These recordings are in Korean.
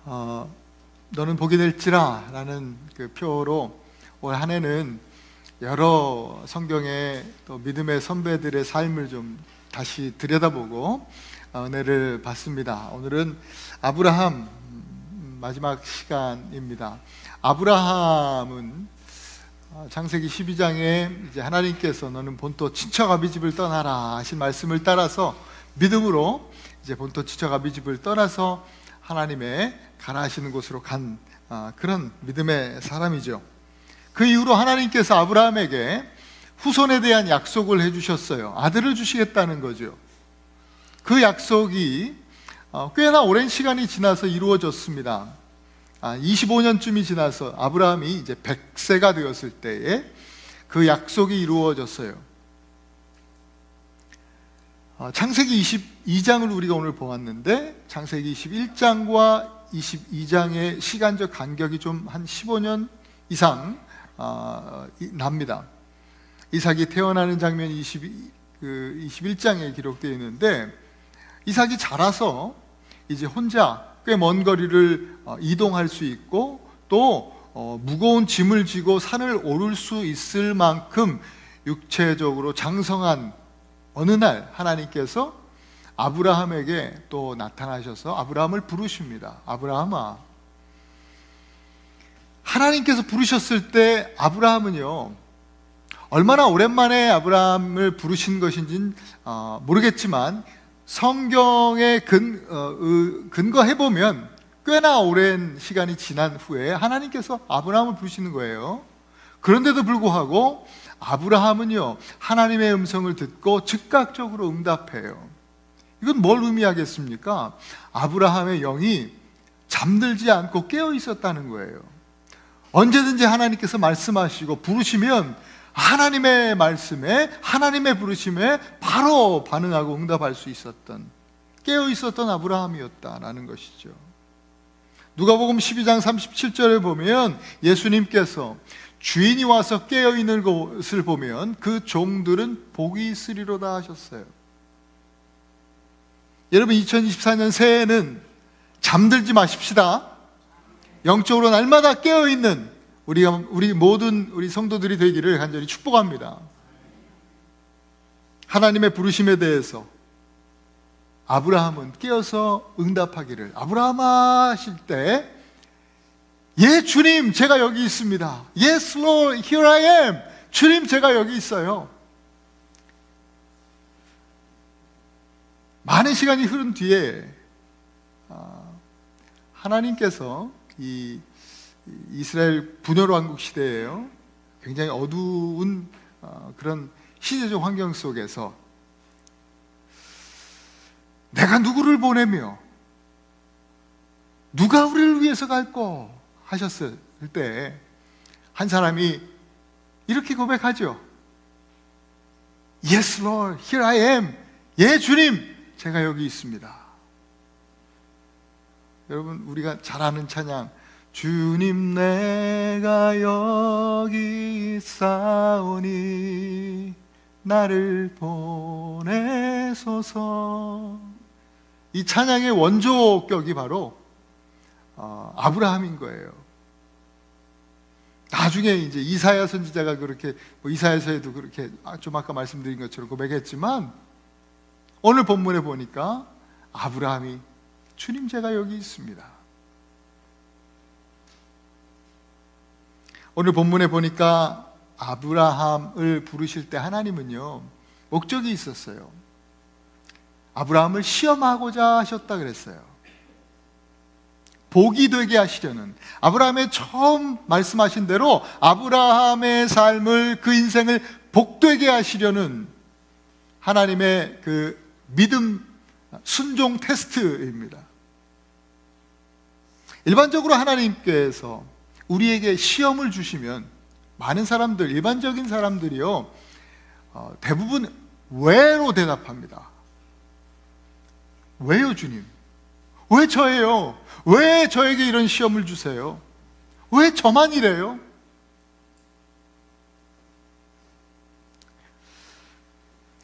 너는 복이 될지라 라는 그 표로 올 한 해는 여러 성경의 또 믿음의 선배들의 삶을 좀 다시 들여다보고 은혜를 받습니다. 오늘은 아브라함 마지막 시간입니다. 아브라함은 창세기 12장에 이제 하나님께서 너는 본토 친척 아비 집을 떠나라 하신 말씀을 따라서 믿음으로 이제 본토 친척 아비 집을 떠나서 하나님의 가라 하시는 곳으로 간 그런 믿음의 사람이죠. 그 이후로 하나님께서 아브라함에게 후손에 대한 약속을 해주셨어요. 아들을 주시겠다는 거죠. 그 약속이 꽤나 오랜 시간이 지나서 이루어졌습니다. 25년쯤이 지나서 아브라함이 이제 100세가 되었을 때에 그 약속이 이루어졌어요. 창세기 22장을 우리가 오늘 보았는데 창세기 21장과 22장의 시간적 간격이 좀 한 15년 이상 납니다. 이삭이 태어나는 장면이 21장에 기록되어 있는데 이삭이 자라서 이제 혼자 꽤 먼 거리를 이동할 수 있고 또 무거운 짐을 지고 산을 오를 수 있을 만큼 육체적으로 장성한 어느 날 하나님께서 아브라함에게 또 나타나셔서 아브라함을 부르십니다. 아브라함아. 하나님께서 부르셨을 때 아브라함은요 얼마나 오랜만에 아브라함을 부르신 것인지는 모르겠지만 성경에 근거해보면 꽤나 오랜 시간이 지난 후에 하나님께서 아브라함을 부르시는 거예요. 그런데도 불구하고 아브라함은요 하나님의 음성을 듣고 즉각적으로 응답해요. 이건 뭘 의미하겠습니까? 아브라함의 영이 잠들지 않고 깨어 있었다는 거예요. 언제든지 하나님께서 말씀하시고 부르시면 하나님의 말씀에 하나님의 부르심에 바로 반응하고 응답할 수 있었던 깨어 있었던 아브라함이었다라는 것이죠. 누가복음 12장 37절에 보면 예수님께서 주인이 와서 깨어 있는 것을 보면 그 종들은 복이 있으리로다 하셨어요. 여러분 2024년 새해에는 잠들지 마십시다. 영적으로 날마다 깨어 있는 우리 모든 우리 성도들이 되기를 간절히 축복합니다. 하나님의 부르심에 대해서 아브라함은 깨어서 응답하기를 아브라함아 하실 때 예 주님 제가 여기 있습니다. Yes Lord here I am. 주님 제가 여기 있어요. 많은 시간이 흐른 뒤에 하나님께서 이 이스라엘 분열 왕국 시대예요. 굉장히 어두운 그런 시대적 환경 속에서 내가 누구를 보내며 누가 우리를 위해서 갈꼬 하셨을 때 한 사람이 이렇게 고백하죠. Yes Lord, here I am. 예 주님, 제가 여기 있습니다. 여러분 우리가 잘 아는 찬양 주님 내가 여기 있사오니 나를 보내소서. 이 찬양의 원조격이 바로 아브라함인 거예요. 나중에 이제 이사야 선지자가 그렇게 이사야서에도 그렇게 좀 아까 말씀드린 것처럼 고백했지만 오늘 본문에 보니까 아브라함이 주님 제가 여기 있습니다. 오늘 본문에 보니까 아브라함을 부르실 때 하나님은요 목적이 있었어요. 아브라함을 시험하고자 하셨다 그랬어요. 복이 되게 하시려는 아브라함의 처음 말씀하신 대로 아브라함의 삶을 그 인생을 복되게 하시려는 하나님의 그 믿음 순종 테스트입니다. 일반적으로 하나님께서 우리에게 시험을 주시면 많은 사람들, 일반적인 사람들이요 대부분 왜로 대답합니다. 왜요 주님? 왜 저예요? 왜 저에게 이런 시험을 주세요? 왜 저만 이래요?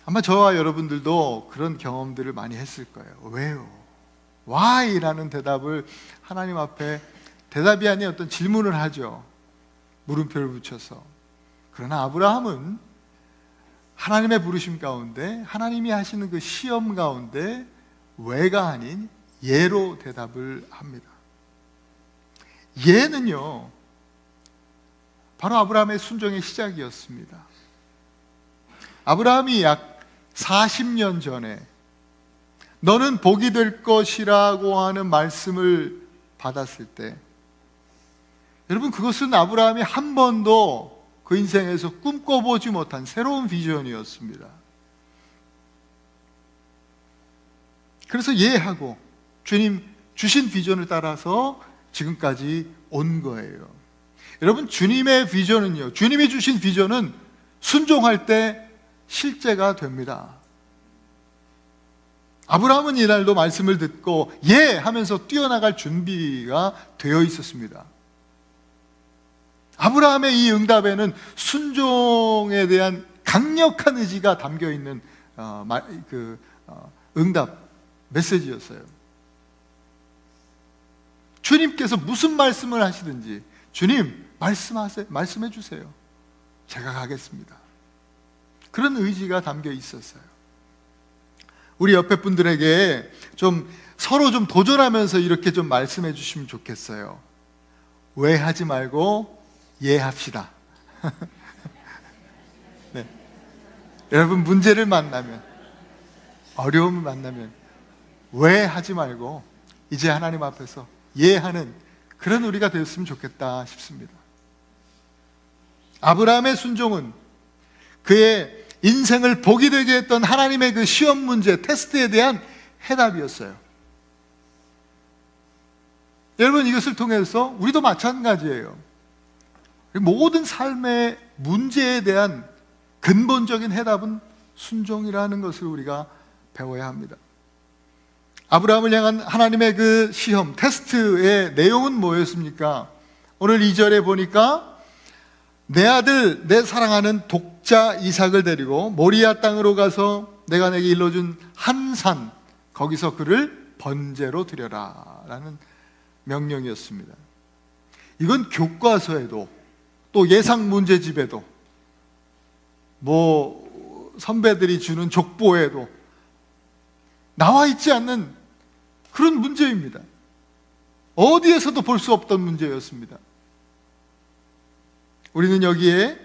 아마 저와 여러분들도 그런 경험들을 많이 했을 거예요. 왜요? Why라는 대답을 하나님 앞에 대답이 아닌 어떤 질문을 하죠. 물음표를 붙여서. 그러나 아브라함은 하나님의 부르심 가운데, 하나님이 하시는 그 시험 가운데 왜가 아닌 예로 대답을 합니다. 예는요, 바로 아브라함의 순종의 시작이었습니다. 아브라함이 약 40년 전에 너는 복이 될 것이라고 하는 말씀을 받았을 때, 여러분, 그것은 아브라함이 한 번도 그 인생에서 꿈꿔보지 못한 새로운 비전이었습니다. 그래서 이해하고 주님 주신 비전을 따라서 지금까지 온 거예요. 여러분, 주님의 비전은요, 주님이 주신 비전은 순종할 때 실제가 됩니다. 아브라함은 이날도 말씀을 듣고 예 하면서 뛰어나갈 준비가 되어 있었습니다. 아브라함의 이 응답에는 순종에 대한 강력한 의지가 담겨 있는 응답 메시지였어요. 주님께서 무슨 말씀을 하시든지 주님 말씀해 주세요. 제가 가겠습니다. 그런 의지가 담겨 있었어요. 우리 옆에 분들에게 좀 서로 좀 도전하면서 이렇게 좀 말씀해 주시면 좋겠어요. 왜 하지 말고 예 합시다. 네. 여러분, 문제를 만나면, 어려움을 만나면 왜 하지 말고 이제 하나님 앞에서 예 하는 그런 우리가 되었으면 좋겠다 싶습니다. 아브라함의 순종은 그의 인생을 복이 되게 했던 하나님의 그 시험 문제, 테스트에 대한 해답이었어요. 여러분, 이것을 통해서 우리도 마찬가지예요. 모든 삶의 문제에 대한 근본적인 해답은 순종이라는 것을 우리가 배워야 합니다. 아브라함을 향한 하나님의 그 시험, 테스트의 내용은 뭐였습니까? 오늘 2절에 보니까 내 아들, 내 사랑하는 독자 이삭을 데리고 모리아 땅으로 가서 내가 내게 일러준 한 산, 거기서 그를 번제로 드려라 라는 명령이었습니다. 이건 교과서에도 또 예상 문제집에도 선배들이 주는 족보에도 나와 있지 않는 그런 문제입니다. 어디에서도 볼 수 없던 문제였습니다. 우리는 여기에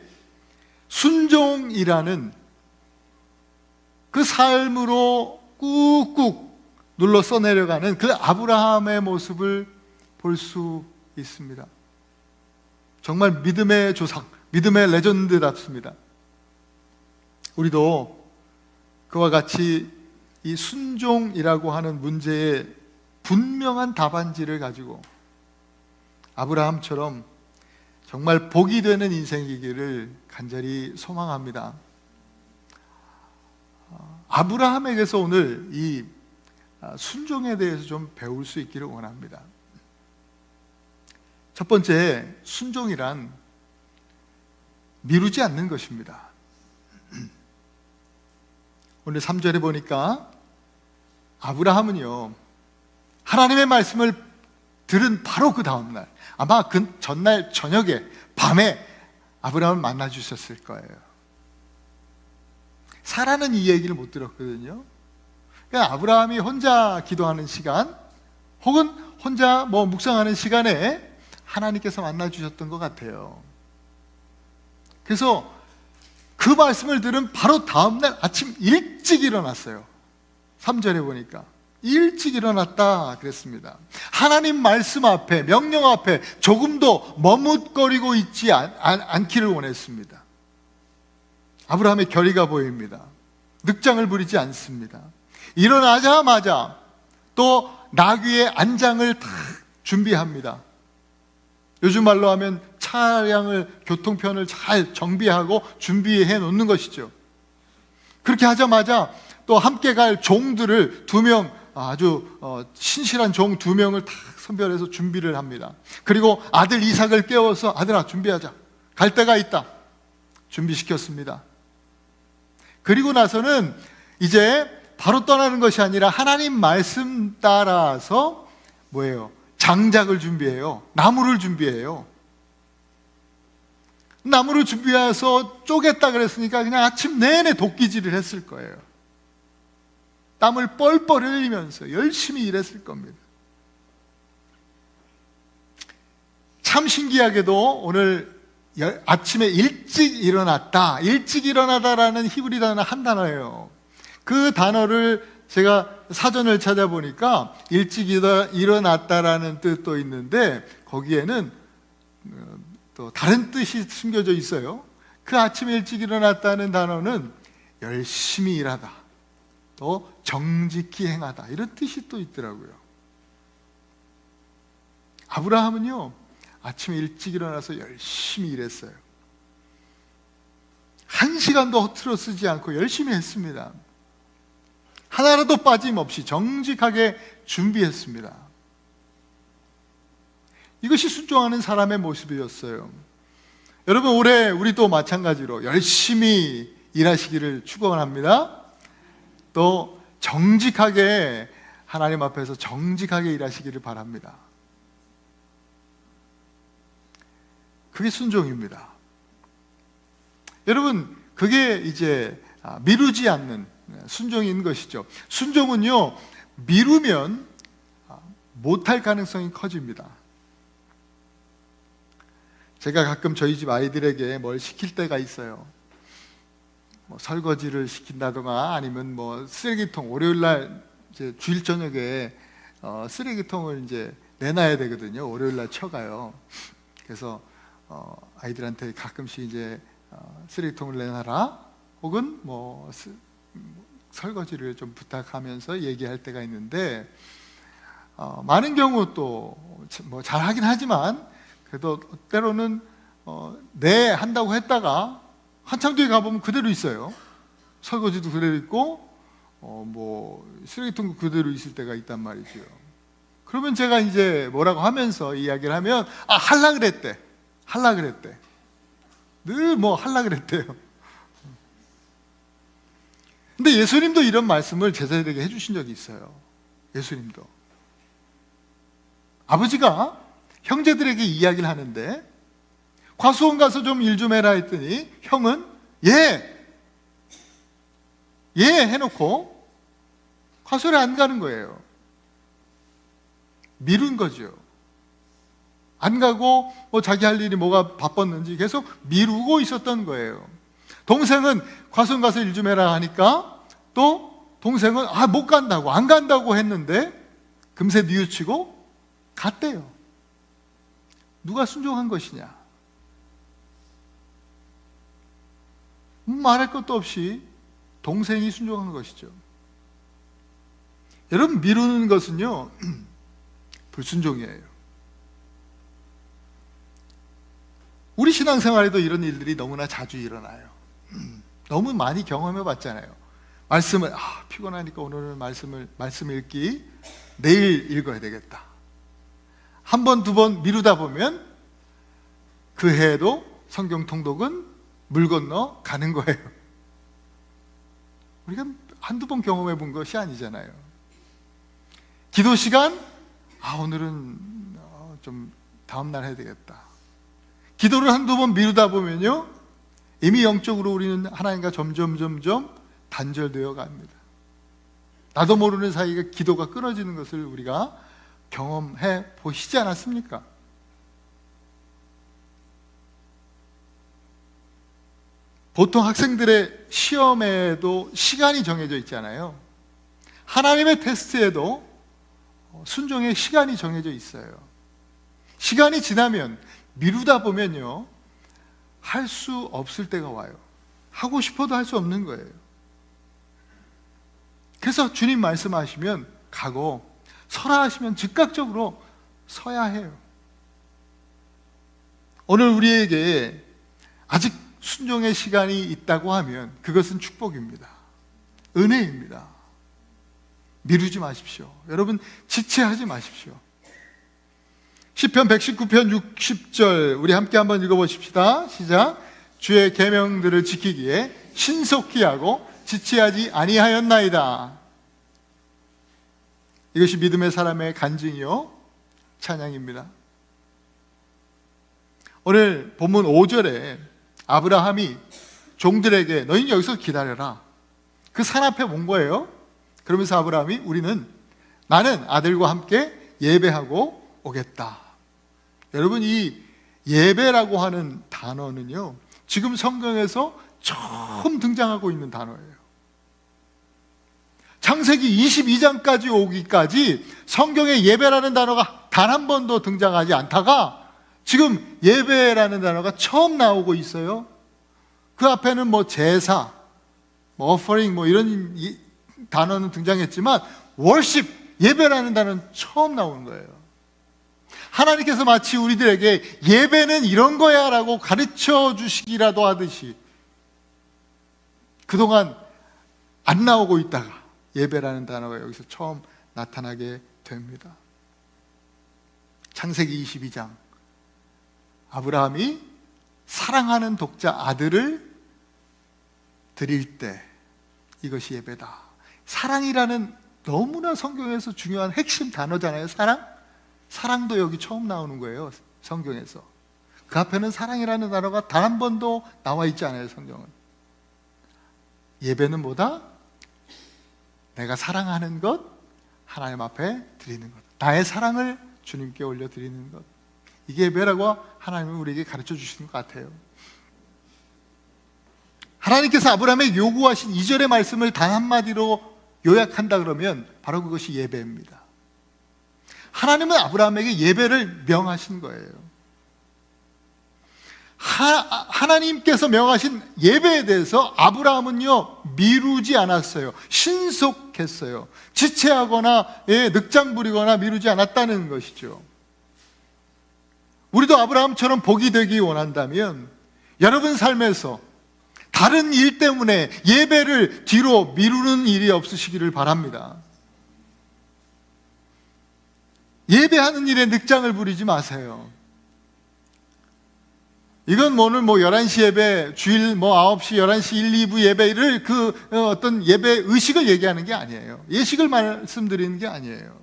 순종이라는 그 삶으로 꾹꾹 눌러 써내려가는 그 아브라함의 모습을 볼 수 있습니다. 정말 믿음의 조상, 믿음의 레전드답습니다. 우리도 그와 같이 이 순종이라고 하는 문제에 분명한 답안지를 가지고 아브라함처럼 정말 복이 되는 인생이기를 간절히 소망합니다. 아브라함에게서 오늘 이 순종에 대해서 좀 배울 수 있기를 원합니다. 첫 번째, 순종이란 미루지 않는 것입니다. 오늘 3절에 보니까 아브라함은요, 하나님의 말씀을 들은 바로 그 다음날, 아마 그 전날 저녁에, 밤에 아브라함을 만나 주셨을 거예요. 사라는 이 얘기를 못 들었거든요. 그러니까 아브라함이 혼자 기도하는 시간, 혹은 혼자 묵상하는 시간에 하나님께서 만나 주셨던 것 같아요. 그래서 그 말씀을 들은 바로 다음날 아침 일찍 일어났어요. 3절에 보니까 일찍 일어났다 그랬습니다. 하나님 말씀 앞에, 명령 앞에 조금도 머뭇거리고 있지 않기를 원했습니다. 아브라함의 결의가 보입니다. 늑장을 부리지 않습니다. 일어나자마자 또 나귀의 안장을 다 준비합니다. 요즘 말로 하면 교통편을 잘 정비하고 준비해 놓는 것이죠. 그렇게 하자마자 또 함께 갈 종들을 2명, 아주 신실한 종 2명을 다 선별해서 준비를 합니다. 그리고 아들 이삭을 깨워서 아들아 준비하자, 갈 데가 있다, 준비시켰습니다. 그리고 나서는 이제 바로 떠나는 것이 아니라 하나님 말씀 따라서 뭐예요? 장작을 준비해요. 나무를 준비해요. 나무를 준비해서 쪼갰다 그랬으니까 그냥 아침 내내 도끼질을 했을 거예요. 땀을 뻘뻘 흘리면서 열심히 일했을 겁니다. 참 신기하게도 오늘 아침에 일찍 일어났다, 일찍 일어나다라는 히브리 단어 한 단어예요. 그 단어를 제가 사전을 찾아보니까 일찍 일어났다라는 뜻도 있는데 거기에는 또 다른 뜻이 숨겨져 있어요. 그 아침에 일찍 일어났다는 단어는 열심히 일하다, 또 정직히 행하다, 이런 뜻이 또 있더라고요. 아브라함은요, 아침에 일찍 일어나서 열심히 일했어요. 1시간도 허투루 쓰지 않고 열심히 했습니다. 하나라도 빠짐없이 정직하게 준비했습니다. 이것이 순종하는 사람의 모습이었어요. 여러분, 올해 우리도 마찬가지로 열심히 일하시기를 축원합니다. 또 정직하게, 하나님 앞에서 정직하게 일하시기를 바랍니다. 그게 순종입니다. 여러분, 그게 이제 미루지 않는 순종인 것이죠. 순종은요, 미루면 못할 가능성이 커집니다. 제가 가끔 저희 집 아이들에게 뭘 시킬 때가 있어요. 뭐 설거지를 시킨다거나 아니면 뭐 쓰레기통, 월요일날 이제 주일 저녁에 쓰레기통을 이제 내놔야 되거든요. 월요일날 쳐가요. 그래서 아이들한테 가끔씩 이제 쓰레기통을 내놔라, 혹은 뭐 설거지를 좀 부탁하면서 얘기할 때가 있는데, 많은 경우 또 뭐 잘하긴 하지만 그래도 때로는 네 한다고 했다가 한참 뒤에 가보면 그대로 있어요. 설거지도 그대로 있고 뭐 쓰레기통도 그대로 있을 때가 있단 말이죠. 그러면 제가 이제 뭐라고 하면서 이야기를 하면, 할라 그랬대, 할라 그랬대, 늘 뭐 할라 그랬대요. 근데 예수님도 이런 말씀을 제자들에게 해주신 적이 있어요. 예수님도 아버지가 형제들에게 이야기를 하는데, 과수원 가서 좀 일 좀 해라 했더니 형은 예 해놓고 과수원에 안 가는 거예요. 미룬 거죠. 안 가고 뭐 자기 할 일이 뭐가 바빴는지 계속 미루고 있었던 거예요. 동생은 과수원 가서 일 좀 해라 하니까 또 동생은 못 간다고, 안 간다고 했는데 금세 뉘우치고 갔대요. 누가 순종한 것이냐? 말할 것도 없이 동생이 순종한 것이죠. 여러분, 미루는 것은요 불순종이에요. 우리 신앙생활에도 이런 일들이 너무나 자주 일어나요. 너무 많이 경험해 봤잖아요. 말씀을 피곤하니까 오늘은 말씀 읽기 내일 읽어야 되겠다. 한 번, 두 번 미루다 보면 그 해에도 성경 통독은 물 건너 가는 거예요. 우리가 한두 번 경험해 본 것이 아니잖아요. 기도 시간, 오늘은 좀 다음날 해야 되겠다. 기도를 한두 번 미루다 보면요, 이미 영적으로 우리는 하나님과 점점 단절되어 갑니다. 나도 모르는 사이에 기도가 끊어지는 것을 우리가 경험해 보시지 않았습니까? 보통 학생들의 시험에도 시간이 정해져 있잖아요. 하나님의 테스트에도 순종의 시간이 정해져 있어요. 시간이 지나면, 미루다 보면요, 할 수 없을 때가 와요. 하고 싶어도 할 수 없는 거예요. 그래서 주님 말씀하시면 가고, 서라 하시면 즉각적으로 서야 해요. 오늘 우리에게 아직 순종의 시간이 있다고 하면 그것은 축복입니다. 은혜입니다. 미루지 마십시오. 여러분, 지체하지 마십시오. 시편 119편 60절 우리 함께 한번 읽어보십시다. 시작. 주의 계명들을 지키기에 신속히 하고 지체하지 아니하였나이다. 이것이 믿음의 사람의 간증이요 찬양입니다. 오늘 본문 5절에 아브라함이 종들에게 너희는 여기서 기다려라, 그 산 앞에 온 거예요. 그러면서 아브라함이 나는 아들과 함께 예배하고 오겠다. 여러분, 이 예배라고 하는 단어는요, 지금 성경에서 처음 등장하고 있는 단어예요. 창세기 22장까지 오기까지 성경에 예배라는 단어가 단 한 번도 등장하지 않다가 지금 예배라는 단어가 처음 나오고 있어요. 그 앞에는 뭐 제사, 뭐 offering, 뭐 이런 단어는 등장했지만 worship, 예배라는 단어는 처음 나오는 거예요. 하나님께서 마치 우리들에게 예배는 이런 거야 라고 가르쳐 주시기라도 하듯이 그동안 안 나오고 있다가 예배라는 단어가 여기서 처음 나타나게 됩니다. 창세기 22장, 아브라함이 사랑하는 독자 아들을 드릴 때 이것이 예배다. 사랑이라는 너무나 성경에서 중요한 핵심 단어잖아요. 사랑도 여기 처음 나오는 거예요. 성경에서. 그 앞에는 사랑이라는 단어가 단 한 번도 나와 있지 않아요. 성경은. 예배는 뭐다? 내가 사랑하는 것, 하나님 앞에 드리는 것, 나의 사랑을 주님께 올려드리는 것, 이게 예배라고 하나님은 우리에게 가르쳐 주시는 것 같아요. 하나님께서 아브라함에게 요구하신 2절의 말씀을 단 한마디로 요약한다 그러면 바로 그것이 예배입니다. 하나님은 아브라함에게 예배를 명하신 거예요. 하나님께서 명하신 예배에 대해서 아브라함은요 미루지 않았어요. 신속했어요. 지체하거나 늑장 부리거나 미루지 않았다는 것이죠. 우리도 아브라함처럼 복이 되기 원한다면 여러분 삶에서 다른 일 때문에 예배를 뒤로 미루는 일이 없으시기를 바랍니다. 예배하는 일에 늑장을 부리지 마세요. 이건 오늘 11시 예배, 주일 9시, 11시 1, 2부 예배를 어떤 예배 의식을 얘기하는 게 아니에요. 예식을 말씀드리는 게 아니에요.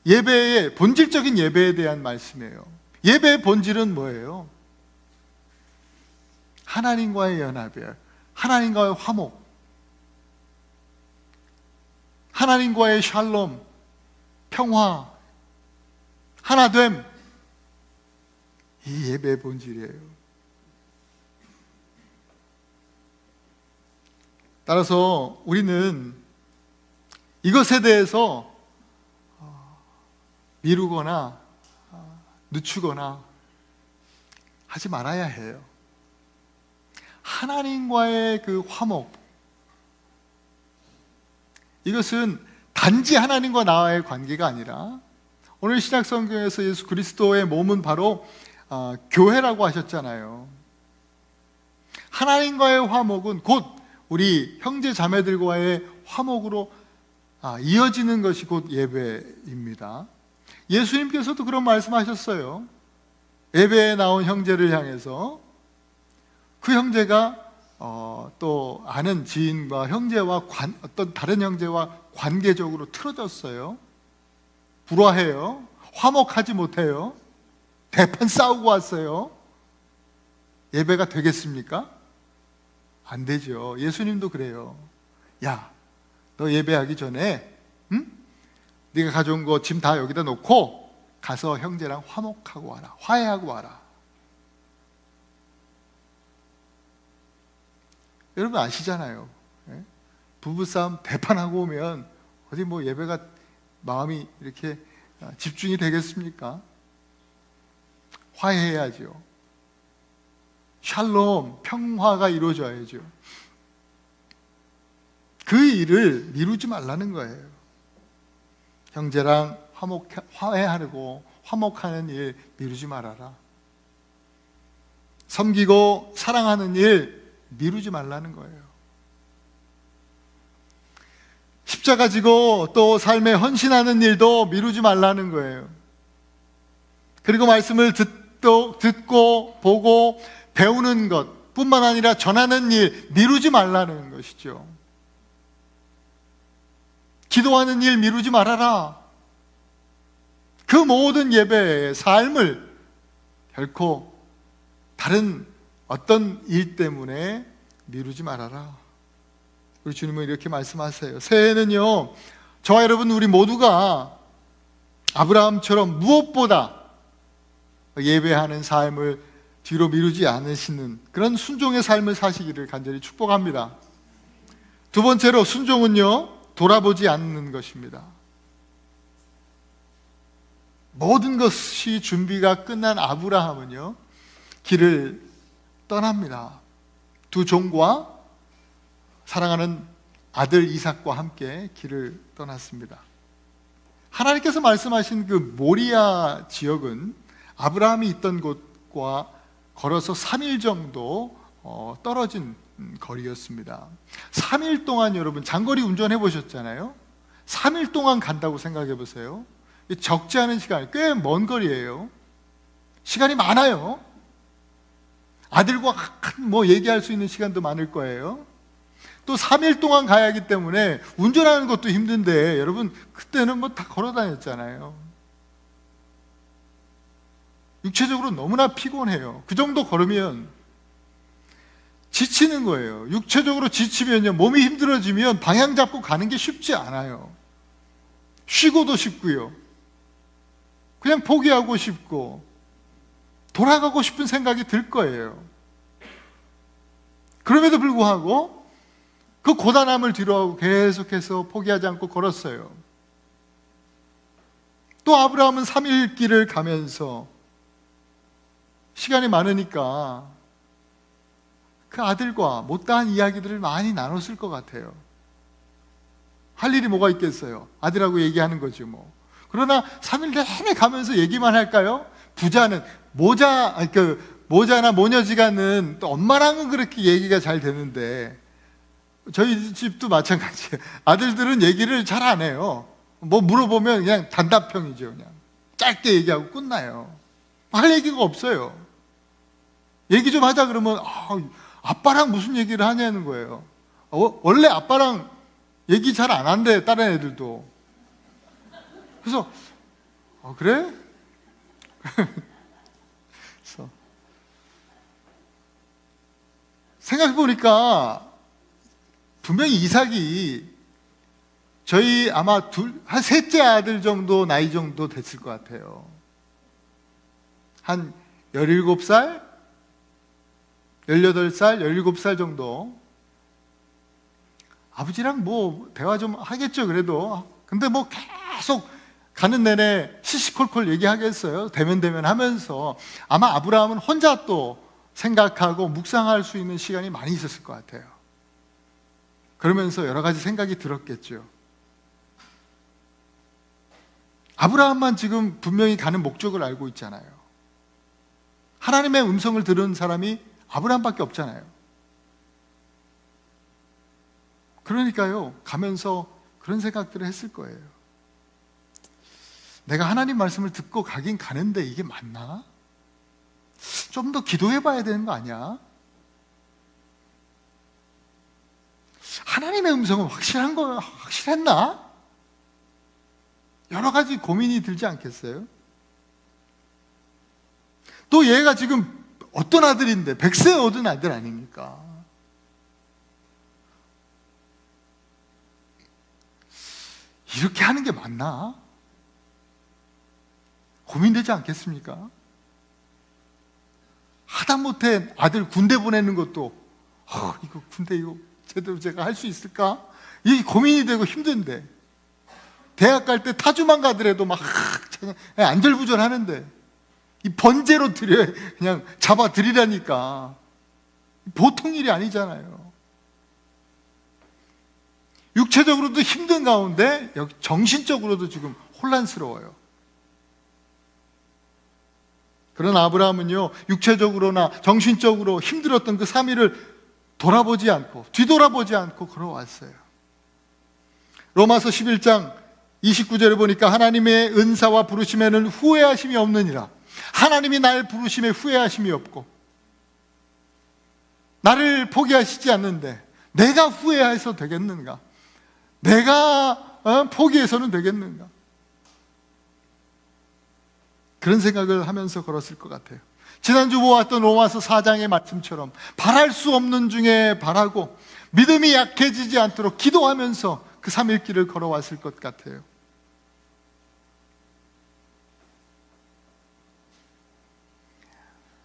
예배의 본질적인 예배에 대한 말씀이에요. 예배의 본질은 뭐예요? 하나님과의 연합이에요. 하나님과의 화목, 하나님과의 샬롬, 평화, 하나됨, 이 예배의 본질이에요. 따라서 우리는 이것에 대해서 미루거나 늦추거나 하지 말아야 해요. 하나님과의 그 화목, 이것은 단지 하나님과 나와의 관계가 아니라 오늘 신약 성경에서 예수 그리스도의 몸은 바로 교회라고 하셨잖아요. 하나님과의 화목은 곧 우리 형제 자매들과의 화목으로 이어지는 것이 곧 예배입니다. 예수님께서도 그런 말씀하셨어요. 예배에 나온 형제를 향해서 그 형제가 또 아는 지인과 형제와 어떤 다른 형제와 관계적으로 틀어졌어요. 불화해요. 화목하지 못해요. 대판 싸우고 왔어요. 예배가 되겠습니까? 안 되죠. 예수님도 그래요. 야, 너 예배하기 전에 네가 가져온 거 짐 다 여기다 놓고 가서 형제랑 화목하고 와라. 화해하고 와라. 여러분 아시잖아요. 부부싸움 대판하고 오면 어디 예배가 마음이 이렇게 집중이 되겠습니까? 화해해야죠. 샬롬, 평화가 이루어져야죠. 그 일을 미루지 말라는 거예요. 형제랑 화해하고 화목하는 일 미루지 말아라. 섬기고 사랑하는 일 미루지 말라는 거예요. 십자가 지고 또 삶에 헌신하는 일도 미루지 말라는 거예요. 그리고 말씀을 듣고 보고 배우는 것 뿐만 아니라 전하는 일 미루지 말라는 것이죠. 기도하는 일 미루지 말아라. 그 모든 예배의 삶을 결코 다른 어떤 일 때문에 미루지 말아라. 우리 주님은 이렇게 말씀하세요. 새해는요, 저와 여러분 우리 모두가 아브라함처럼 무엇보다 예배하는 삶을 뒤로 미루지 않으시는 그런 순종의 삶을 사시기를 간절히 축복합니다. 두 번째로, 순종은요, 돌아보지 않는 것입니다. 모든 것이 준비가 끝난 아브라함은요, 길을 떠납니다. 두 종과 사랑하는 아들 이삭과 함께 길을 떠났습니다. 하나님께서 말씀하신 그 모리아 지역은 아브라함이 있던 곳과 걸어서 3일 정도 떨어진 거리였습니다. 3일 동안 여러분 장거리 운전해 보셨잖아요. 3일 동안 간다고 생각해 보세요. 적지 않은 시간, 꽤 먼 거리예요. 시간이 많아요. 아들과 얘기할 수 있는 시간도 많을 거예요. 또 3일 동안 가야 하기 때문에 운전하는 것도 힘든데, 여러분 그때는 다 걸어 다녔잖아요. 육체적으로 너무나 피곤해요. 그 정도 걸으면 지치는 거예요. 육체적으로 지치면요, 몸이 힘들어지면 방향 잡고 가는 게 쉽지 않아요. 쉬고도 싶고요, 그냥 포기하고 싶고 돌아가고 싶은 생각이 들 거예요. 그럼에도 불구하고 그 고단함을 뒤로하고 계속해서 포기하지 않고 걸었어요. 또 아브라함은 3일 길을 가면서 시간이 많으니까 그 아들과 못다한 이야기들을 많이 나눴을 것 같아요. 할 일이 뭐가 있겠어요? 아들하고 얘기하는 거지 뭐. 그러나 3일 내내 가면서 얘기만 할까요? 부자는 모자나 모녀지간은 또 엄마랑은 그렇게 얘기가 잘 되는데, 저희 집도 마찬가지예요. 아들들은 얘기를 잘 안 해요. 뭐 물어보면 그냥 단답형이죠. 그냥 짧게 얘기하고 끝나요. 할 얘기가 없어요. 얘기 좀 하자 그러면 아빠랑 무슨 얘기를 하냐는 거예요. 원래 아빠랑 얘기 잘 안 한대, 다른 애들도. 그래서 그래? 그래서 생각해보니까 분명히 이삭이 저희 아마 한 셋째 아들 정도 나이 정도 됐을 것 같아요. 한 17살, 18살, 17살 정도. 아버지랑 대화 좀 하겠죠, 그래도. 근데 계속 가는 내내 시시콜콜 얘기하겠어요. 대면 하면서. 아마 아브라함은 혼자 또 생각하고 묵상할 수 있는 시간이 많이 있었을 것 같아요. 그러면서 여러 가지 생각이 들었겠죠. 아브라함만 지금 분명히 가는 목적을 알고 있잖아요. 하나님의 음성을 들은 사람이 아브라함밖에 없잖아요. 그러니까요, 가면서 그런 생각들을 했을 거예요. 내가 하나님 말씀을 듣고 가긴 가는데 이게 맞나? 좀 더 기도해 봐야 되는 거 아니야? 하나님의 음성은 확실했나? 여러 가지 고민이 들지 않겠어요? 또 얘가 지금 어떤 아들인데 100세 얻은 아들 아닙니까? 이렇게 하는 게 맞나? 고민되지 않겠습니까? 하다못해 아들 군대 보내는 것도 이거 군대 제대로 제가 할 수 있을까? 이게 고민이 되고 힘든데, 대학 갈 때 타주만 가더라도 안절부절하는데 이 번제로 그냥 잡아 드리라니까 보통 일이 아니잖아요. 육체적으로도 힘든 가운데 정신적으로도 지금 혼란스러워요. 그러나 아브라함은요, 육체적으로나 정신적으로 힘들었던 그 3일을 뒤돌아보지 않고 걸어왔어요. 로마서 11장 29절에 보니까 하나님의 은사와 부르심에는 후회하심이 없느니라. 하나님이 날 부르심에 후회하심이 없고 나를 포기하시지 않는데 내가 후회해서 되겠는가? 내가 포기해서는 되겠는가? 그런 생각을 하면서 걸었을 것 같아요. 지난주 보았던 로마서 4장의 말씀처럼 바랄 수 없는 중에 바라고 믿음이 약해지지 않도록 기도하면서 그 3일 길을 걸어왔을 것 같아요.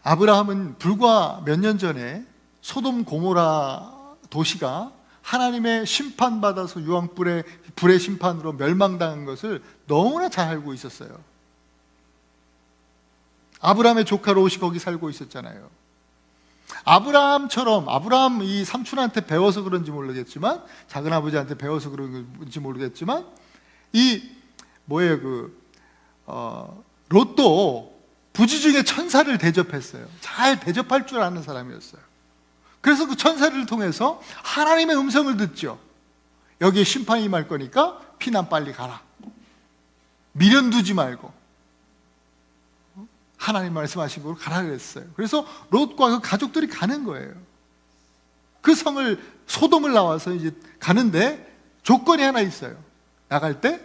아브라함은 불과 몇 년 전에 소돔 고모라 도시가 하나님의 심판받아서 유황불의 불의 심판으로 멸망당한 것을 너무나 잘 알고 있었어요. 아브라함의 조카 롯이 거기 살고 있었잖아요. 아브라함 이 삼촌한테 배워서 그런지 모르겠지만, 작은 아버지한테 배워서 그런지 모르겠지만, 롯도 부지 중에 천사를 대접했어요. 잘 대접할 줄 아는 사람이었어요. 그래서 그 천사를 통해서 하나님의 음성을 듣죠. 여기에 심판이 임할 거니까 피난 빨리 가라. 미련 두지 말고 하나님 말씀하신 곳으로 가라 그랬어요. 그래서 롯과 그 가족들이 가는 거예요. 그 성을 소돔을 나와서 이제 가는데 조건이 하나 있어요. 갈 때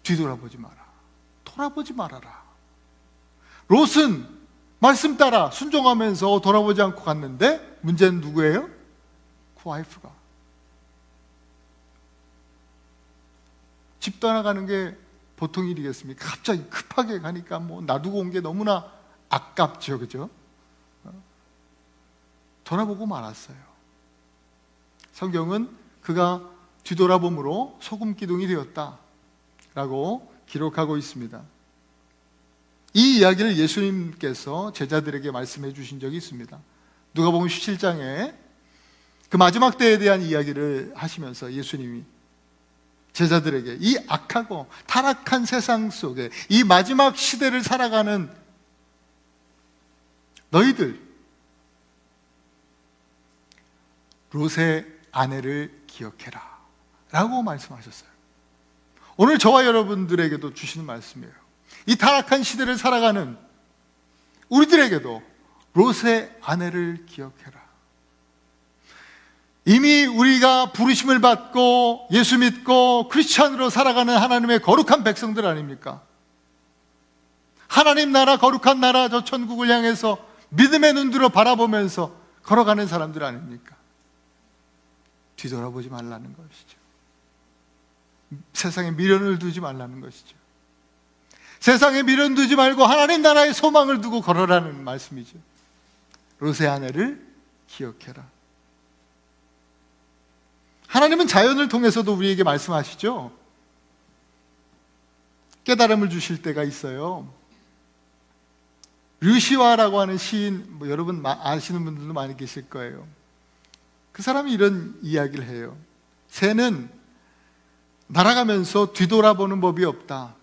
뒤돌아보지 마라. 돌아보지 말아라. 롯은 말씀 따라 순종하면서 돌아보지 않고 갔는데 문제는 누구예요? 그 와이프가. 집 떠나가는 게 보통 일이겠습니까? 갑자기 급하게 가니까 놔두고 온 게 너무나 아깝죠, 그죠? 돌아보고 말았어요. 성경은 그가 뒤돌아봄으로 소금 기둥이 되었다라고 기록하고 있습니다. 이 이야기를 예수님께서 제자들에게 말씀해 주신 적이 있습니다. 누가복음 17장에 그 마지막 때에 대한 이야기를 하시면서 예수님이 제자들에게 이 악하고 타락한 세상 속에 이 마지막 시대를 살아가는 너희들, 롯의 아내를 기억해라 라고 말씀하셨어요. 오늘 저와 여러분들에게도 주시는 말씀이에요. 이 타락한 시대를 살아가는 우리들에게도 롯의 아내를 기억해라. 이미 우리가 부르심을 받고 예수 믿고 크리스찬으로 살아가는 하나님의 거룩한 백성들 아닙니까? 하나님 나라, 거룩한 나라, 저 천국을 향해서 믿음의 눈으로 바라보면서 걸어가는 사람들 아닙니까? 뒤돌아보지 말라는 것이죠. 세상에 미련을 두지 말라는 것이죠. 세상에 미련 두지 말고 하나님 나라의 소망을 두고 걸어라는 말씀이죠. 롯의 아내를 기억해라. 하나님은 자연을 통해서도 우리에게 말씀하시죠. 깨달음을 주실 때가 있어요. 류시와라고 하는 시인, 여러분 아시는 분들도 많이 계실 거예요. 그 사람이 이런 이야기를 해요. 새는 날아가면서 뒤돌아보는 법이 없다.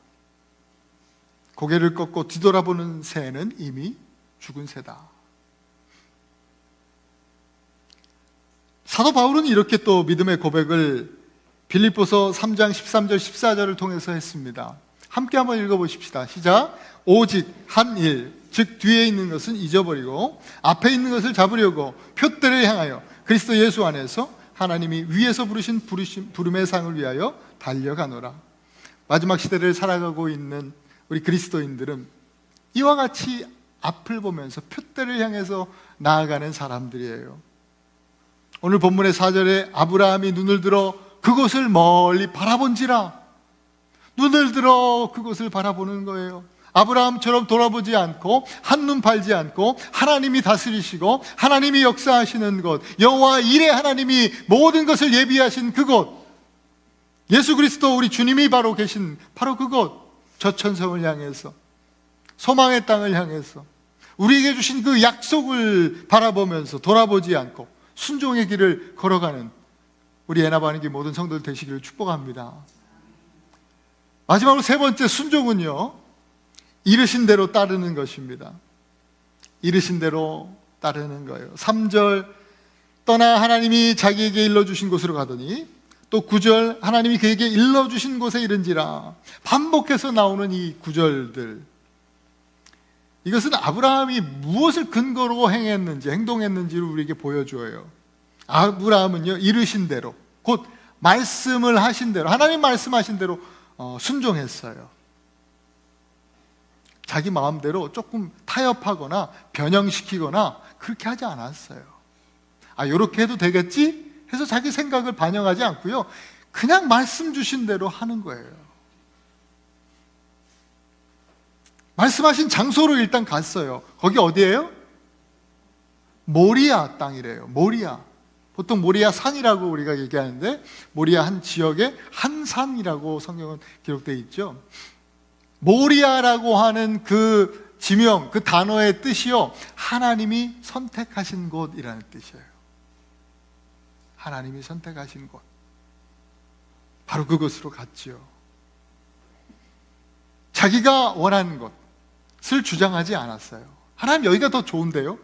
고개를 꺾고 뒤돌아보는 새는 이미 죽은 새다. 사도 바울은 이렇게 또 믿음의 고백을 빌립보서 3장 13절 14절을 통해서 했습니다. 함께 한번 읽어보십시다. 시작. 오직 한 일, 즉 뒤에 있는 것은 잊어버리고 앞에 있는 것을 잡으려고 표대를 향하여 그리스도 예수 안에서 하나님이 위에서 부르신 부름의 상을 위하여 달려가노라. 마지막 시대를 살아가고 있는 우리 그리스도인들은 이와 같이 앞을 보면서 표대를 향해서 나아가는 사람들이에요. 오늘 본문의 4절에 아브라함이 눈을 들어 그곳을 멀리 바라본지라. 눈을 들어 그곳을 바라보는 거예요. 아브라함처럼 돌아보지 않고 한눈 팔지 않고 하나님이 다스리시고 하나님이 역사하시는 곳, 여호와 일에 하나님이 모든 것을 예비하신 그곳, 예수 그리스도 우리 주님이 바로 계신 바로 그곳, 저천성을 향해서, 소망의 땅을 향해서 우리에게 주신 그 약속을 바라보면서 돌아보지 않고 순종의 길을 걸어가는 우리 애나바는기 모든 성도들 되시기를 축복합니다. 마지막으로 세 번째, 순종은요, 이르신 대로 따르는 것입니다. 이르신 대로 따르는 거예요. 3절, 떠나 하나님이 자기에게 일러주신 곳으로 가더니, 또 9절, 하나님이 그에게 일러주신 곳에 이른지라. 반복해서 나오는 이 구절들, 이것은 아브라함이 무엇을 근거로 행동했는지를 우리에게 보여줘요. 아브라함은요, 이르신 대로, 곧 말씀을 하신 대로, 하나님 말씀하신 대로 순종했어요. 자기 마음대로 조금 타협하거나 변형시키거나 그렇게 하지 않았어요. 이렇게 해도 되겠지? 해서 자기 생각을 반영하지 않고요, 그냥 말씀 주신 대로 하는 거예요. 말씀하신 장소로 일단 갔어요. 거기 어디예요? 모리아 땅이래요. 모리아. 보통 모리아 산이라고 우리가 얘기하는데, 모리아 한 지역에 한 산이라고 성경은 기록되어 있죠. 모리아라고 하는 그 지명, 그 단어의 뜻이요, 하나님이 선택하신 곳이라는 뜻이에요. 하나님이 선택하신 곳, 바로 그곳으로 갔지요. 자기가 원하는 것을 주장하지 않았어요. 하나님 여기가 더 좋은데요?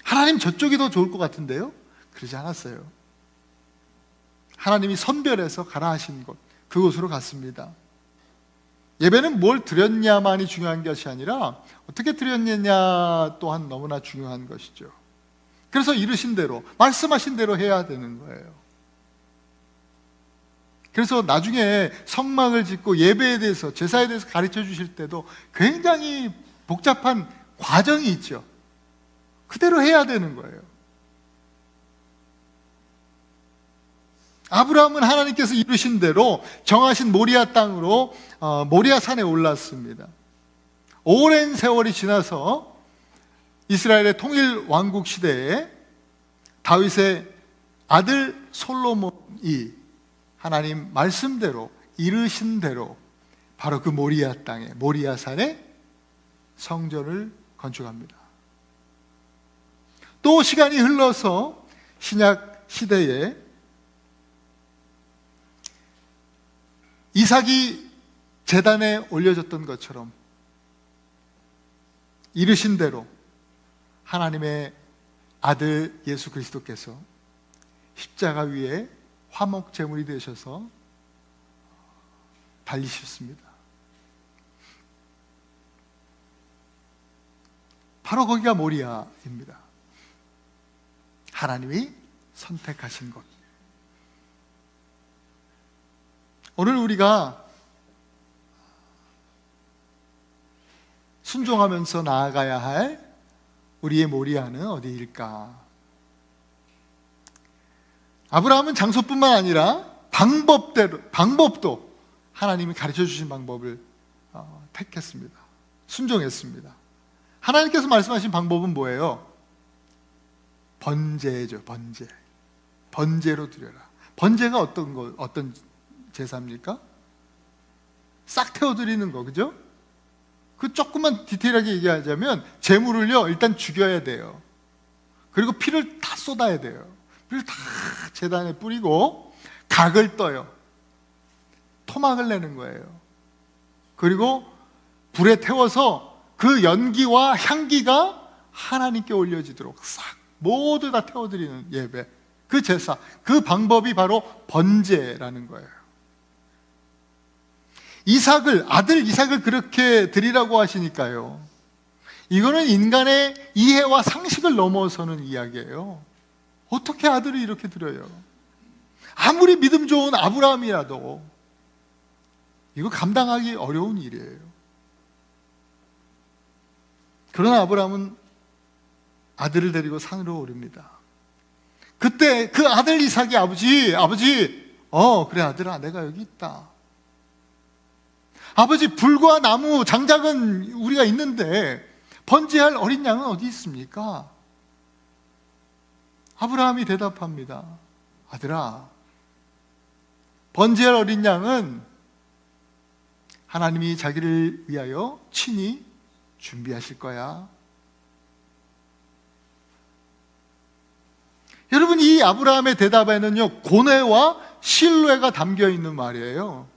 하나님 저쪽이 더 좋을 것 같은데요? 그러지 않았어요. 하나님이 선별해서 가라 하신 곳, 그곳으로 갔습니다. 예배는 뭘 드렸냐만이 중요한 것이 아니라 어떻게 드렸느냐 또한 너무나 중요한 것이죠. 그래서 이르신 대로, 말씀하신 대로 해야 되는 거예요. 그래서 나중에 성막을 짓고 예배에 대해서, 제사에 대해서 가르쳐 주실 때도 굉장히 복잡한 과정이 있죠. 그대로 해야 되는 거예요. 아브라함은 하나님께서 이루신 대로 정하신 모리아 땅으로, 모리아 산에 올랐습니다. 오랜 세월이 지나서 이스라엘의 통일 왕국 시대에 다윗의 아들 솔로몬이 하나님 말씀대로, 이르신 대로 바로 그 모리아 땅에, 모리아 산에 성전을 건축합니다. 또 시간이 흘러서 신약 시대에 이삭이 제단에 올려졌던 것처럼 이르신 대로 하나님의 아들 예수 그리스도께서 십자가 위에 화목 제물이 되셔서 달리셨습니다. 바로 거기가 모리아입니다. 하나님이 선택하신 곳. 오늘 우리가 순종하면서 나아가야 할 우리의 모리아는 어디일까? 아브라함은 장소뿐만 아니라 방법도 하나님이 가르쳐 주신 방법을 택했습니다. 순종했습니다. 하나님께서 말씀하신 방법은 뭐예요? 번제죠. 번제로 드려라. 번제가 어떤 제사입니까? 싹 태워드리는 거, 그죠? 그 조금만 디테일하게 얘기하자면 제물을요, 일단 죽여야 돼요. 그리고 피를 다 쏟아야 돼요. 피를 다 제단에 뿌리고 각을 떠요. 토막을 내는 거예요. 그리고 불에 태워서 그 연기와 향기가 하나님께 올려지도록 싹 모두 다 태워드리는 예배, 그 제사, 그 방법이 바로 번제라는 거예요. 아들 이삭을 그렇게 드리라고 하시니까요, 이거는 인간의 이해와 상식을 넘어서는 이야기예요. 어떻게 아들을 이렇게 드려요? 아무리 믿음 좋은 아브라함이라도 이거 감당하기 어려운 일이에요. 그러나 아브라함은 아들을 데리고 산으로 오릅니다. 그때 그 아들 이삭이 아버지, 그래 아들아, 내가 여기 있다. 아버지, 불과 나무, 장작은 우리가 있는데 번제할 어린 양은 어디 있습니까? 아브라함이 대답합니다. 아들아, 번제할 어린 양은 하나님이 자기를 위하여 친히 준비하실 거야. 여러분, 이 아브라함의 대답에는요, 고뇌와 신뢰가 담겨 있는 말이에요.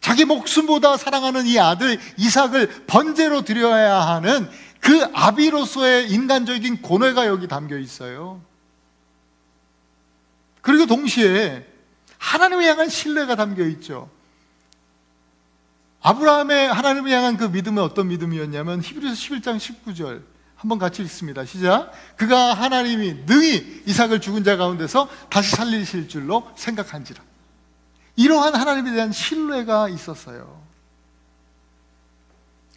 자기 목숨보다 사랑하는 이 아들 이삭을 번제로 드려야 하는 그 아비로서의 인간적인 고뇌가 여기 담겨 있어요. 그리고 동시에 하나님을 향한 신뢰가 담겨 있죠. 아브라함의 하나님을 향한 그 믿음은 어떤 믿음이었냐면 히브리서 11장 19절 한번 같이 읽습니다. 시작. 그가 하나님이 능히 이삭을 죽은 자 가운데서 다시 살리실 줄로 생각한지라. 이러한 하나님에 대한 신뢰가 있었어요.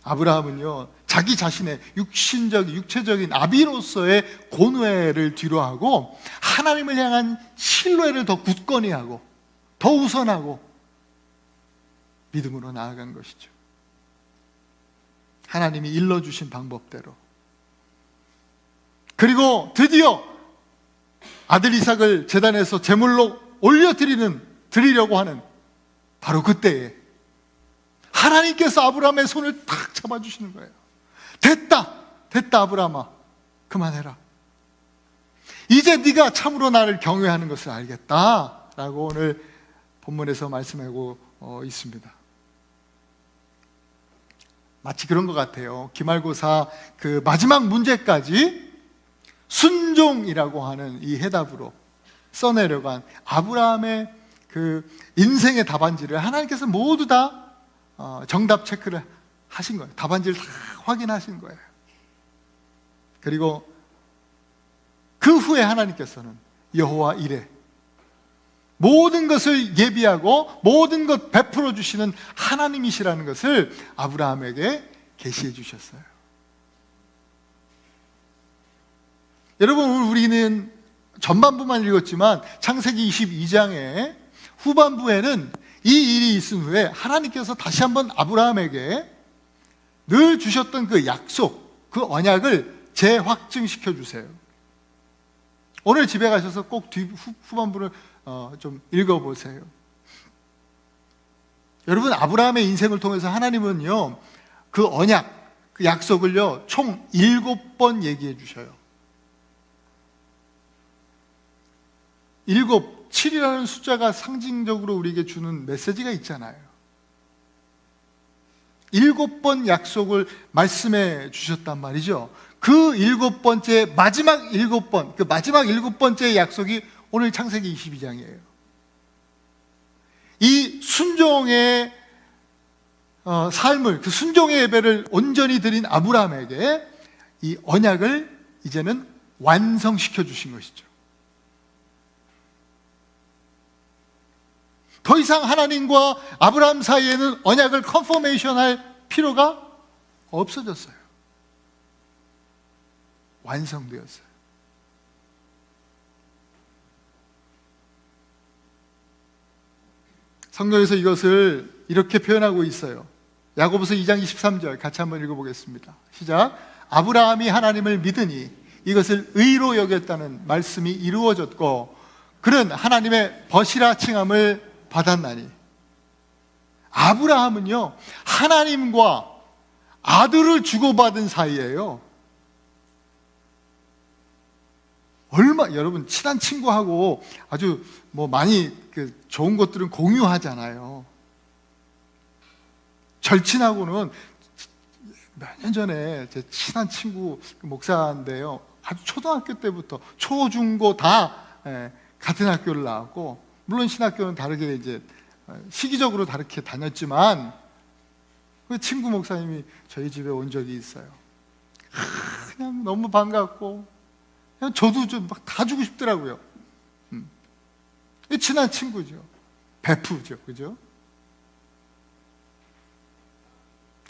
아브라함은요, 자기 자신의 육체적인 아비로서의 고뇌를 뒤로하고 하나님을 향한 신뢰를 더 굳건히 하고 더 우선하고 믿음으로 나아간 것이죠. 하나님이 일러주신 방법대로. 그리고 드디어 아들 이삭을 제단에서 제물로 드리려고 하는 바로 그때에 하나님께서 아브라함의 손을 탁 잡아주시는 거예요. 됐다 아브라함아, 그만해라. 이제 네가 참으로 나를 경외하는 것을 알겠다 라고 오늘 본문에서 말씀하고 있습니다. 마치 그런 것 같아요. 기말고사 그 마지막 문제까지 순종이라고 하는 이 해답으로 써내려간 아브라함의 그 인생의 답안지를 하나님께서 모두 다 정답 체크를 하신 거예요. 답안지를 다 확인하신 거예요. 그리고 그 후에 하나님께서는 여호와 이레, 모든 것을 예비하고 모든 것 베풀어 주시는 하나님이시라는 것을 아브라함에게 계시해 주셨어요. 여러분, 우리는 전반부만 읽었지만 창세기 22장의 후반부에는 이 일이 있은 후에 하나님께서 다시 한번 아브라함에게 늘 주셨던 그 약속, 그 언약을 재확증시켜 주세요. 오늘 집에 가셔서 꼭 후반부를 좀 읽어보세요. 여러분, 아브라함의 인생을 통해서 하나님은요, 그 언약, 그 약속을요, 총 7번 얘기해 주셔요. 7이라는 숫자가 상징적으로 우리에게 주는 메시지가 있잖아요. 7번 약속을 말씀해 주셨단 말이죠. 그 7번째, 마지막 7번, 그 마지막 7번째 약속이 오늘 창세기 22장이에요. 이 순종의 삶을, 그 순종의 예배를 온전히 드린 아브라함에게 이 언약을 이제는 완성시켜 주신 것이죠. 더 이상 하나님과 아브라함 사이에는 언약을 컨퍼메이션 할 필요가 없어졌어요. 완성되었어요. 성경에서 이것을 이렇게 표현하고 있어요. 야고보서 2장 23절 같이 한번 읽어보겠습니다. 시작. 아브라함이 하나님을 믿으니 이것을 의로 여겼다는 말씀이 이루어졌고 그는 하나님의 벗이라 칭함을 받았나니. 아브라함은요, 하나님과 아들을 주고받은 사이예요. 여러분, 친한 친구하고 아주 많이 좋은 것들은 공유하잖아요. 절친하고는 몇 년 전에 제 친한 친구 목사인데요, 아주 초등학교 때부터 초, 중, 고 다 같은 학교를 나왔고, 물론 신학교는 다르게 이제 시기적으로 다르게 다녔지만 그 친구 목사님이 저희 집에 온 적이 있어요. 그냥 너무 반갑고 그냥 저도 좀 막 다 주고 싶더라고요. 친한 친구죠. 베프죠, 그죠?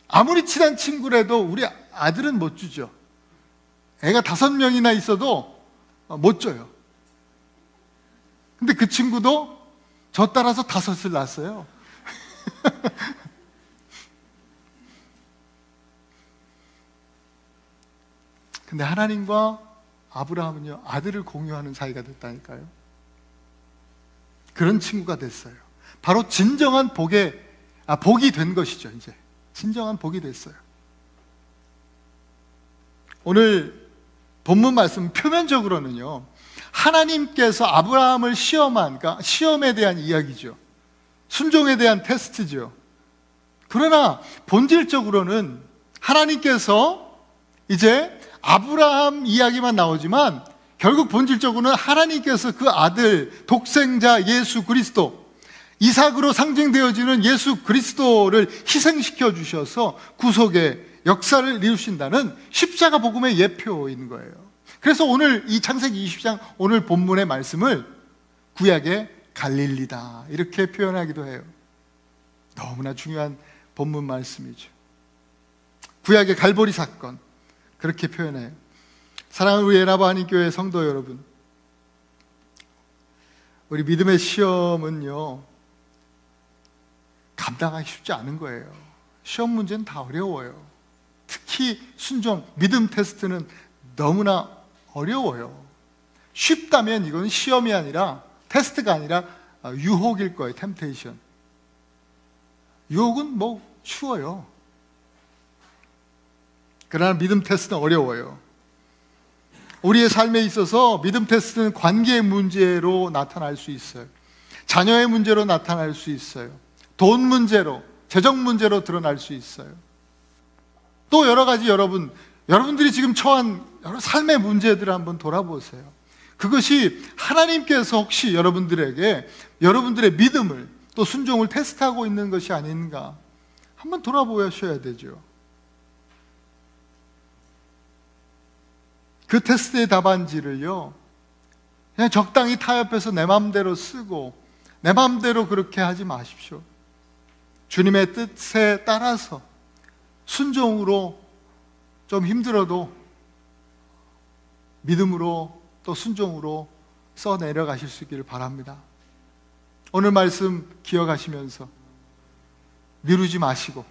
아무리 친한 친구라도 우리 아들은 못 주죠. 애가 5명이나 있어도 못 줘요. 근데 그 친구도 저 따라서 5을 낳았어요. 근데 하나님과 아브라함은요, 아들을 공유하는 사이가 됐다니까요. 그런 친구가 됐어요. 바로 진정한 복이 된 것이죠. 이제 진정한 복이 됐어요. 오늘 본문 말씀 표면적으로는요, 하나님께서 아브라함을 시험한, 그러니까 시험에 대한 이야기죠. 순종에 대한 테스트죠. 그러나 본질적으로는 하나님께서 이제 아브라함 이야기만 나오지만 결국 본질적으로는 하나님께서 그 아들, 독생자 예수 그리스도, 이삭으로 상징되어지는 예수 그리스도를 희생시켜 주셔서 구속의 역사를 이루신다는 십자가 복음의 예표인 거예요. 그래서 오늘 이 창세기 20장 오늘 본문의 말씀을 구약의 갈릴리다 이렇게 표현하기도 해요. 너무나 중요한 본문 말씀이죠. 구약의 갈보리 사건 그렇게 표현해요. 사랑하는 우리 에라바하님 교회 성도 여러분, 우리 믿음의 시험은요 감당하기 쉽지 않은 거예요. 시험 문제는 다 어려워요. 특히 순종, 믿음 테스트는 너무나 어려워요. 쉽다면 이건 시험이 아니라 테스트가 아니라 유혹일 거예요. 템테이션. 유혹은 뭐 쉬워요. 그러나 믿음 테스트는 어려워요. 우리의 삶에 있어서 믿음 테스트는 관계의 문제로 나타날 수 있어요. 자녀의 문제로 나타날 수 있어요. 돈 문제로, 재정 문제로 드러날 수 있어요. 또 여러 가지 여러분들이 지금 처한 여러 삶의 문제들을 한번 돌아보세요. 그것이 하나님께서 혹시 여러분들에게 여러분들의 믿음을 또 순종을 테스트하고 있는 것이 아닌가 한번 돌아보셔야 되죠. 그 테스트의 답안지를요 그냥 적당히 타협해서 내 마음대로 쓰고 내 마음대로 그렇게 하지 마십시오. 주님의 뜻에 따라서 순종으로 좀 힘들어도 믿음으로 또 순종으로 써내려가실 수 있기를 바랍니다. 오늘 말씀 기억하시면서 미루지 마시고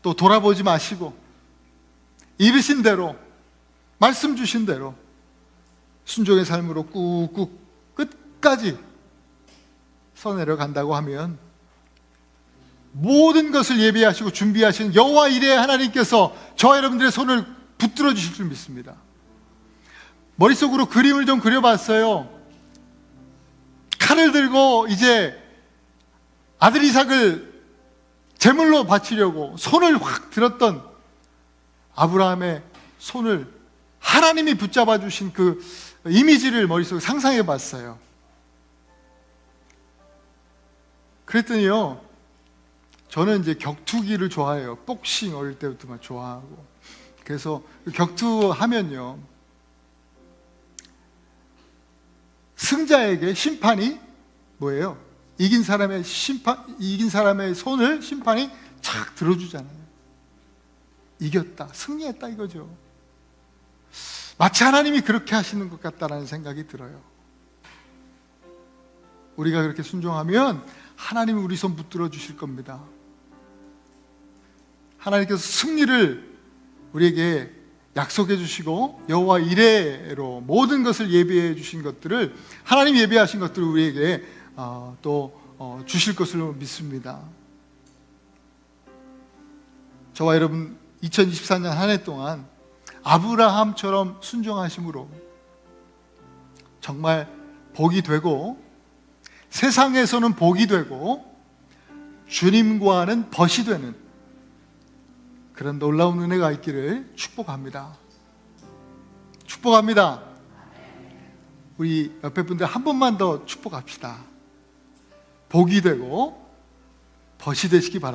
또 돌아보지 마시고 이르신 대로 말씀 주신 대로 순종의 삶으로 꾹꾹 끝까지 써내려간다고 하면 모든 것을 예비하시고 준비하신 여호와 이레 하나님께서 저와 여러분들의 손을 붙들어 주실 줄 믿습니다. 머릿속으로 그림을 좀 그려봤어요. 칼을 들고 이제 아들 이삭을 제물로 바치려고 손을 확 들었던 아브라함의 손을 하나님이 붙잡아 주신 그 이미지를 머릿속에 상상해 봤어요. 그랬더니요 저는 이제 격투기를 좋아해요. 복싱 어릴 때부터 좋아하고. 그래서 격투하면요 승자에게 심판이 뭐예요? 이긴 사람의 손을 심판이 착 들어주잖아요. 이겼다, 승리했다 이거죠. 마치 하나님이 그렇게 하시는 것 같다라는 생각이 들어요. 우리가 그렇게 순종하면 하나님이 우리 손 붙들어 주실 겁니다. 하나님께서 승리를 우리에게 약속해 주시고 여호와 이레로 모든 것을 예비해 주신 것들을 하나님 예비하신 것들을 우리에게 또 주실 것을 믿습니다. 저와 여러분 2024년 한 해 동안 아브라함처럼 순종하심으로 정말 복이 되고 세상에서는 복이 되고 주님과는 벗이 되는 그런 놀라운 은혜가 있기를 축복합니다. 축복합니다. 우리 옆에 분들 한 번만 더 축복합시다. 복이 되고 벗이 되시기 바랍니다.